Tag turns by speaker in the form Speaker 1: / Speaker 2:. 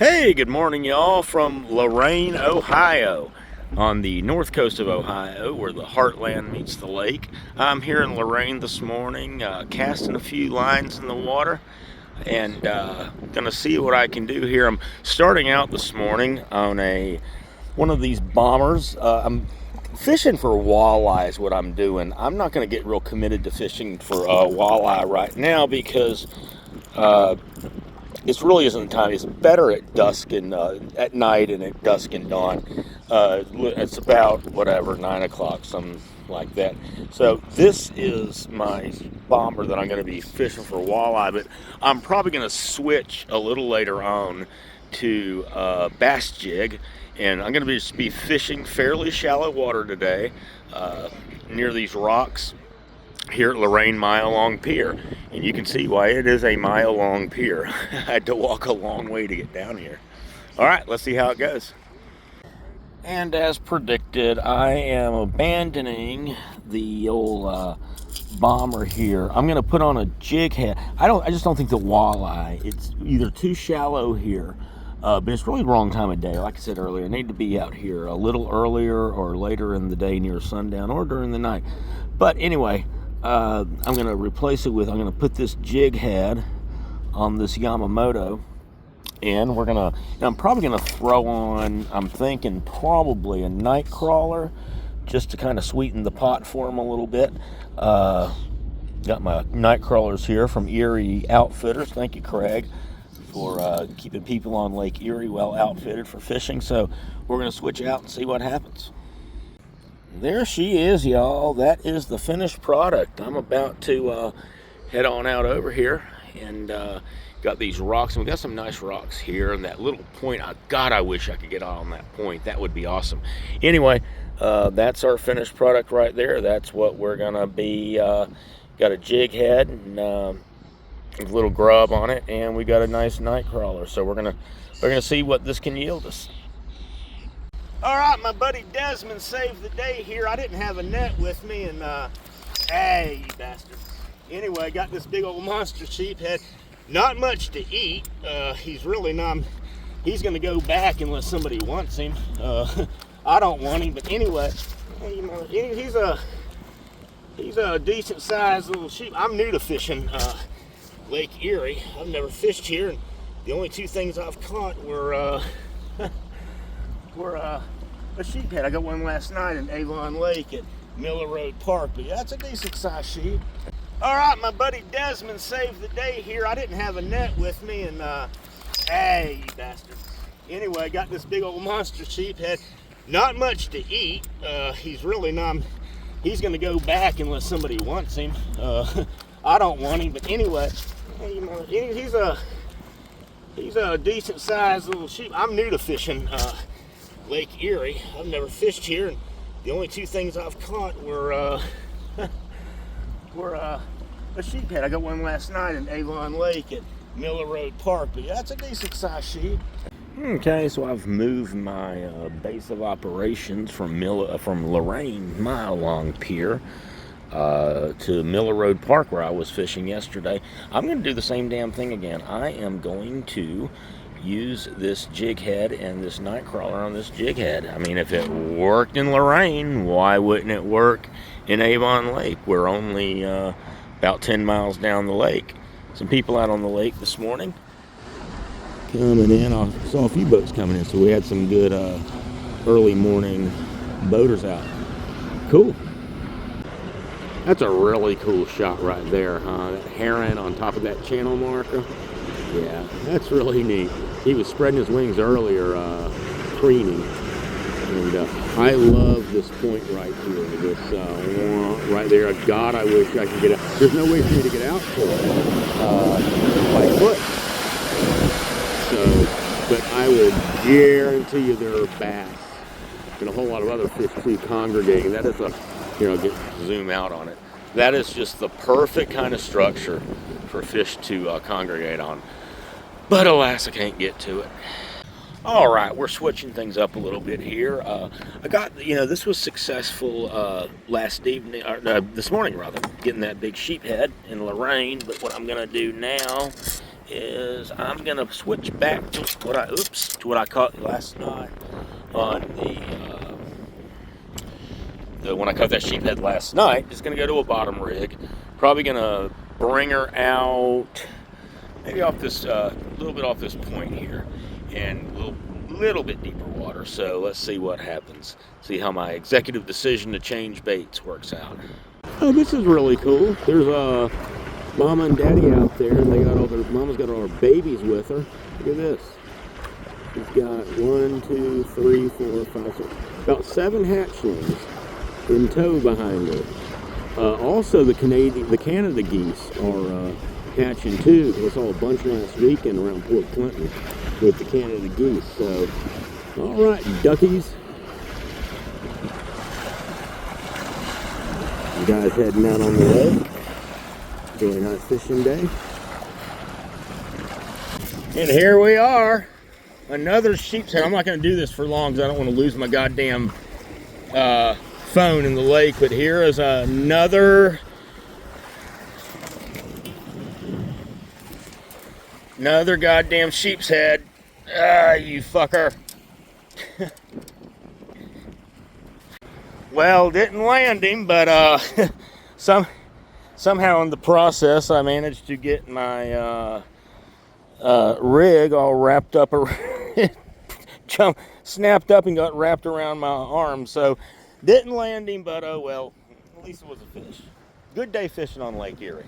Speaker 1: Hey, good morning, y'all, from Lorain, Ohio, on the north coast of Ohio, where the heartland meets the lake. I'm here in Lorain this morning, casting a few lines in the water, and gonna see what I can do here. I'm starting out this morning on one of these bombers. I'm fishing for walleye is what I'm doing. I'm not gonna get real committed to fishing for walleye right now because it really isn't the time. It's better at dusk and at night and at dusk and dawn. It's about whatever 9 o'clock, something like that. So this is my bomber that I'm going to be fishing for walleye, but I'm probably going to switch a little later on to bass jig, and I'm going to just be fishing fairly shallow water today near these rocks here at Lorain Mile Long Pier, and you can see why it is a mile long pier. I had to walk a long way to get down here. All right, let's see how it goes. And as predicted, I am abandoning the old bomber here. I'm going to put on a jig head. I just don't think the walleye. It's either too shallow here, but it's really the wrong time of day. Like I said earlier, I need to be out here a little earlier or later in the day near sundown or during the night. But anyway, I'm going to replace it with, I'm going to put this jig head on this Yamamoto, and I'm probably going to throw on, I'm thinking probably a night crawler just to kind of sweeten the pot for them a little bit. Got my night crawlers here from Erie Outfitters. Thank you, Craig, for keeping people on Lake Erie well outfitted for fishing. So we're going to switch out and see what happens. There she is, y'all. That is the finished product. I'm about to head on out over here, and got these rocks, and we got some nice rocks here, and that little point, God, I wish I could get on that point. That would be awesome. Anyway, that's our finished product right there. That's what we're gonna be, got a jig head and a little grub on it, and we got a nice night crawler. So we're gonna see what this can yield us. All right, my buddy Desmond saved the day here. I didn't have a net with me, and hey, you bastard. Anyway, got this big old monster sheephead. Not much to eat. He's really not. He's gonna go back unless somebody wants him. I don't want him, but anyway, he's a decent sized little sheep. I'm new to fishing Lake Erie. I've never fished here, and the only two things I've caught were a sheephead. I got one last night in Avon Lake at Miller Road Park, but yeah, that's a decent sized sheep. All right, my buddy Desmond saved the day here. I didn't have a net with me, and hey, you bastard. Anyway, got this big old monster sheephead. Not much to eat. He's really not. He's gonna go back unless somebody wants him. I don't want him, but anyway, he's a decent sized little sheep. I'm new to fishing Lake Erie. I've never fished here, and the only two things I've caught were a sheephead. I got one last night in Avon Lake at Miller Road Park, but yeah, that's a decent sized sheep. Okay, so I've moved my base of operations from Lorain Mile Long Pier to Miller Road Park, where I was fishing yesterday. I'm going to do the same damn thing again. I am going to use this jig head and this night crawler on this jig head. I mean, if it worked in Lorain, why wouldn't it work in Avon Lake? We're only about 10 miles down the lake. Some people out on the lake this morning coming in. I saw a few boats coming in, so we had some good early morning boaters out. Cool. That's a really cool shot right there, huh? That heron on top of that channel marker. Yeah, that's really neat. He was spreading his wings earlier, preening. And I love this point right here. This right there. God, I wish I could get out. There's no way for me to get out for it by foot. So, but I will guarantee you there are bass and a whole lot of other fish too congregating. That is here, I'll zoom out on it. That is just the perfect kind of structure for fish to congregate on. But alas, I can't get to it. All right, we're switching things up a little bit here. I got, this was successful last evening, or this morning rather, getting that big sheephead in Lorain. But what I'm going to do now is I'm gonna switch back to what I caught last night on when I caught that sheephead last night. Just gonna go to a bottom rig. Probably gonna bring her out maybe off this little bit off this point here, and a little bit deeper water. So let's see what happens. See how my executive decision to change baits works out. Oh, this is really cool. There's Mama and Daddy out there, and they got Mama's got all her babies with her. Look at this. She's got 1, 2, 3, 4, 5, 6, about 7 hatchlings in tow behind her. Also, the Canada geese are hatching too. I saw a bunch last weekend around Port Clinton with the Canada geese. So, all right, duckies. You guys heading out on the lake. Really nice fishing day. And here we are. Another sheepshead. I'm not going to do this for long because I don't want to lose my goddamn phone in the lake. But here is another goddamn sheepshead. Ah, you fucker. Well, didn't land him, but somehow in the process I managed to get my rig all wrapped up, snapped up and got wrapped around my arm. So didn't land him, but oh well, at least it was a fish. Good day fishing on Lake Erie.